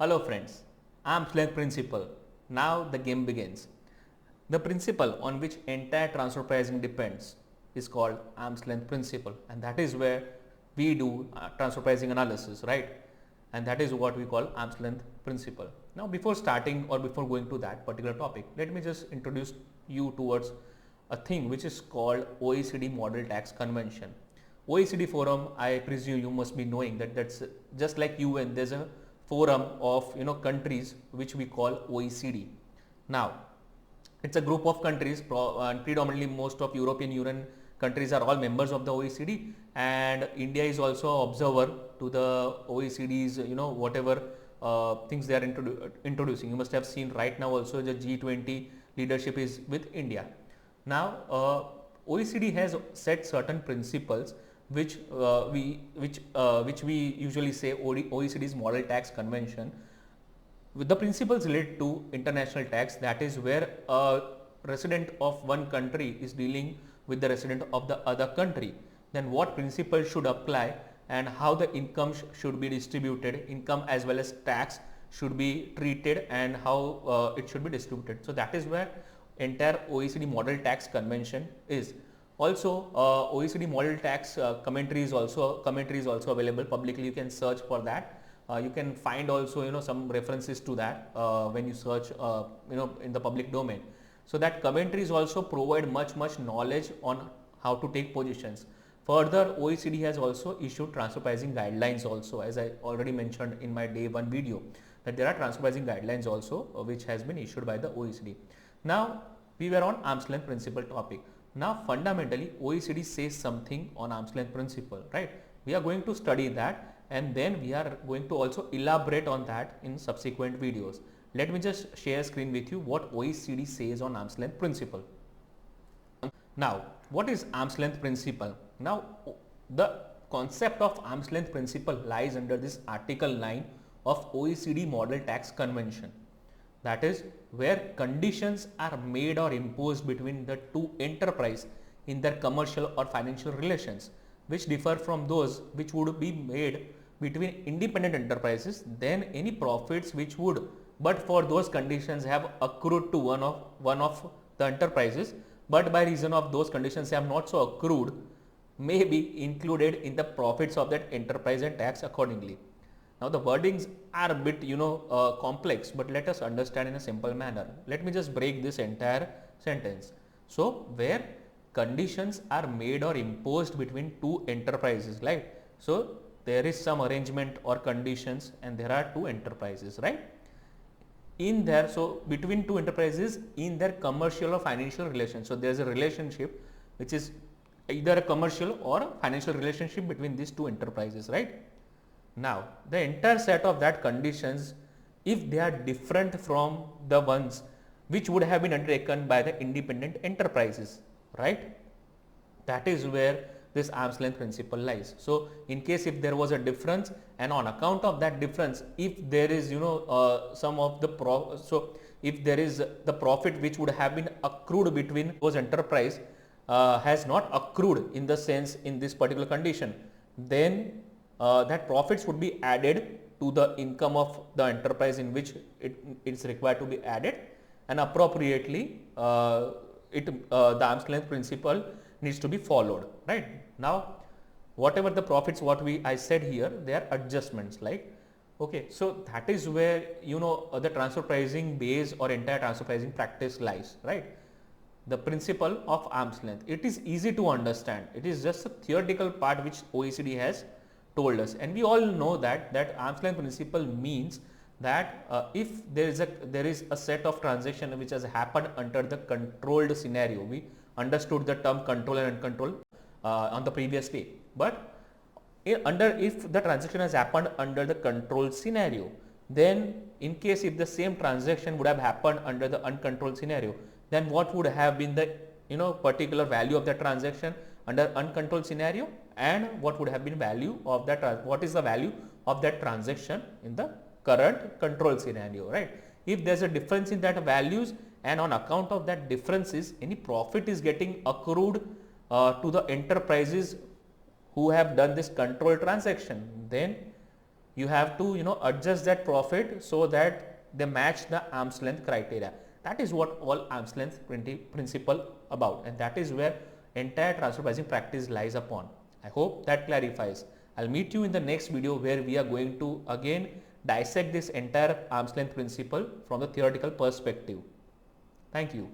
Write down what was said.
Hello friends, arm's length principle. Now the game begins. The principle on which entire transfer pricing depends is called arm's length principle, and that is where we do transfer pricing analysis, right? And that is what we call arm's length principle. Now before starting or before going to that particular topic, let me just introduce you towards a thing which is called OECD Model Tax Convention. OECD forum, I presume you must be knowing that that's just like UN, there's a forum of countries which we call OECD. Now it's a group of countries and predominantly most of European Union countries are all members of the OECD, and India is also observer to the OECD's whatever things they are introducing. You must have seen right now also the G20 leadership is with India. Now OECD has set certain principles which we usually say OECD's Model Tax Convention. With the principles related to international tax, that is where a resident of one country is dealing with the resident of the other country, then what principles should apply and how the income should be distributed, income as well as tax should be treated, and how it should be distributed. So that is where entire OECD Model Tax Convention is. Also OECD Model Tax commentary is also available publicly. You can search for that. You can find also some references to that when you search in the public domain. So that commentaries also provide much knowledge on how to take positions. Further, OECD has also issued transfer pricing guidelines also, as I already mentioned in my day one video, that there are transfer pricing guidelines also which has been issued by the OECD. Now we were on arm's length principle topic. Now fundamentally OECD says something on arm's length principle, right? We are going to study that, and then we are going to also elaborate on that in subsequent videos. Let me just share screen with you what OECD says on arm's length principle. Now, what is arm's length principle? Now, the concept of arm's length principle lies under this Article 9 of OECD Model Tax Convention. That is where conditions are made or imposed between the two enterprises in their commercial or financial relations, which differ from those which would be made between independent enterprises. Then any profits which would but for those conditions have accrued to one of the enterprises, but by reason of those conditions have not so accrued, may be included in the profits of that enterprise and tax accordingly. Now the wordings are a bit complex, but let us understand in a simple manner. Let me just break this entire sentence. So where conditions are made or imposed between two enterprises, right? So there is some arrangement or conditions and there are two enterprises, right? In there, so between two enterprises in their commercial or financial relations. So there is a relationship which is either a commercial or a financial relationship between these two enterprises, right? Now the entire set of that conditions, if they are different from the ones which would have been undertaken by the independent enterprises, right? That is where this arm's length principle lies. So in case if there was a difference, and on account of that difference, if there is some of the if there is the profit which would have been accrued between those enterprise has not accrued in the sense in this particular condition, then that profits would be added to the income of the enterprise in which it is required to be added, and appropriately the arm's length principle needs to be followed, right? Now whatever the profits I said here, they are adjustments, like okay. So that is where the transfer pricing base or entire transfer pricing practice lies, right? The principle of arm's length, it is easy to understand. It is just a theoretical part which OECD has told us, and we all know that arm's length principle means that if there is a set of transaction which has happened under the controlled scenario. We understood the term control and uncontrolled on the previous day, but if the transaction has happened under the controlled scenario, then in case if the same transaction would have happened under the uncontrolled scenario, then what would have been the particular value of that transaction under uncontrolled scenario, and what would have been value of that what is the value of that transaction in the current control scenario, right? If there is a difference in that values, and on account of that differences any profit is getting accrued to the enterprises who have done this control transaction, then You have to adjust that profit so that they match the arm's length criteria. That is what all arm's length principle about, and that is where entire transfer pricing practice lies upon. I hope that clarifies. I'll meet you in the next video where we are going to again dissect this entire arm's length principle from the theoretical perspective. Thank you.